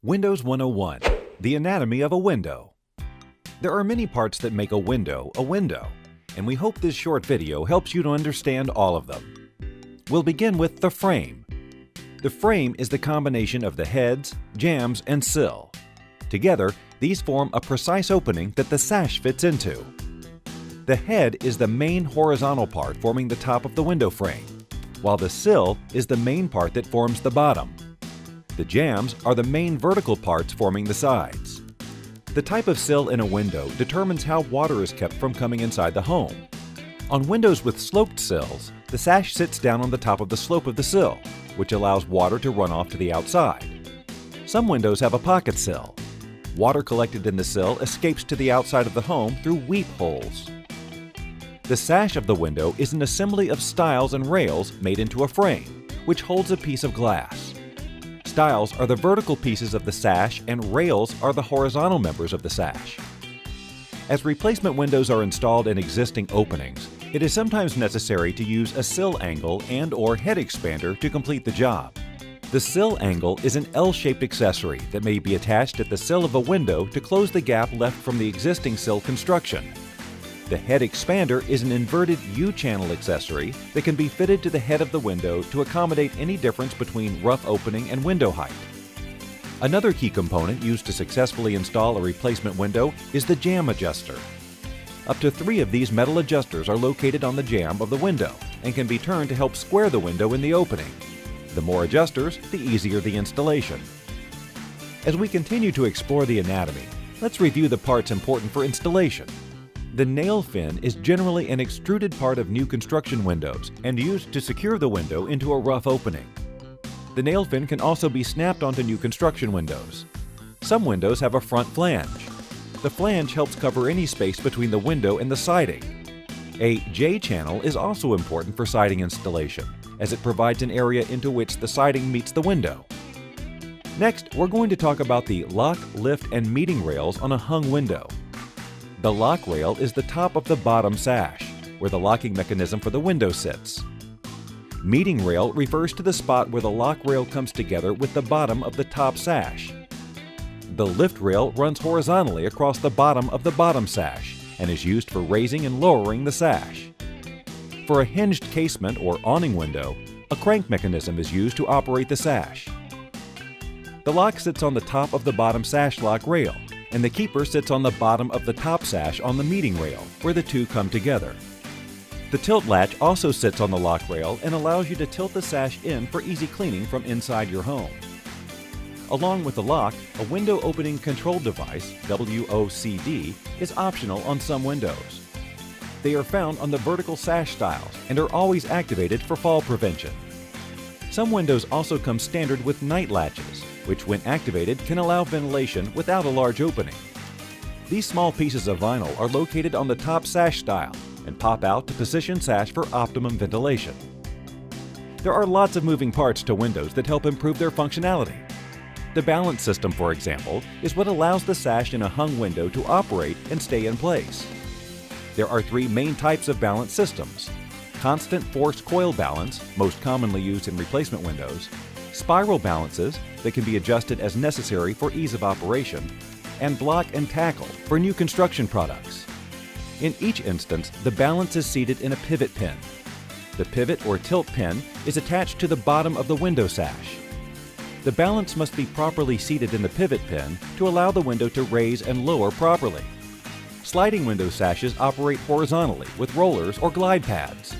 Windows 101, the anatomy of a window. There are many parts that make a window, and we hope this short video helps you to understand all of them. We'll begin with the frame. The frame is the combination of the heads, jambs, and sill. Together, these form a precise opening that the sash fits into. The head is the main horizontal part forming the top of the window frame, while the sill is the main part that forms the bottom. The jambs are the main vertical parts forming the sides. The type of sill in a window determines how water is kept from coming inside the home. On windows with sloped sills, the sash sits down on the top of the slope of the sill, which allows water to run off to the outside. Some windows have a pocket sill. Water collected in the sill escapes to the outside of the home through weep holes. The sash of the window is an assembly of stiles and rails made into a frame, which holds a piece of glass. Stiles are the vertical pieces of the sash and rails are the horizontal members of the sash. As replacement windows are installed in existing openings, it is sometimes necessary to use a sill angle and/or head expander to complete the job. The sill angle is an L-shaped accessory that may be attached at the sill of a window to close the gap left from the existing sill construction. The head expander is an inverted U-channel accessory that can be fitted to the head of the window to accommodate any difference between rough opening and window height. Another key component used to successfully install a replacement window is the jamb adjuster. Up to 3 of these metal adjusters are located on the jamb of the window and can be turned to help square the window in the opening. The more adjusters, the easier the installation. As we continue to explore the anatomy, let's review the parts important for installation. The nail fin is generally an extruded part of new construction windows and used to secure the window into a rough opening. The nail fin can also be snapped onto new construction windows. Some windows have a front flange. The flange helps cover any space between the window and the siding. A J-channel is also important for siding installation, as it provides an area into which the siding meets the window. Next, we're going to talk about the lock, lift, and meeting rails on a hung window. The lock rail is the top of the bottom sash, where the locking mechanism for the window sits. Meeting rail refers to the spot where the lock rail comes together with the bottom of the top sash. The lift rail runs horizontally across the bottom of the bottom sash and is used for raising and lowering the sash. For a hinged casement or awning window, a crank mechanism is used to operate the sash. The lock sits on the top of the bottom sash lock rail, and the keeper sits on the bottom of the top sash on the meeting rail, where the two come together. The tilt latch also sits on the lock rail and allows you to tilt the sash in for easy cleaning from inside your home. Along with the lock, a window opening control device, WOCD, is optional on some windows. They are found on the vertical sash stiles and are always activated for fall prevention. Some windows also come standard with night latches, which when activated can allow ventilation without a large opening. These small pieces of vinyl are located on the top sash stile and pop out to position sash for optimum ventilation. There are lots of moving parts to windows that help improve their functionality. The balance system, for example, is what allows the sash in a hung window to operate and stay in place. There are 3 main types of balance systems: constant force coil balance, most commonly used in replacement windows, spiral balances that can be adjusted as necessary for ease of operation, and block and tackle for new construction products. In each instance, the balance is seated in a pivot pin. The pivot or tilt pin is attached to the bottom of the window sash. The balance must be properly seated in the pivot pin to allow the window to raise and lower properly. Sliding window sashes operate horizontally with rollers or glide pads.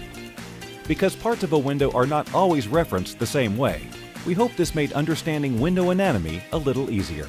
Because parts of a window are not always referenced the same way, we hope this made understanding window anatomy a little easier.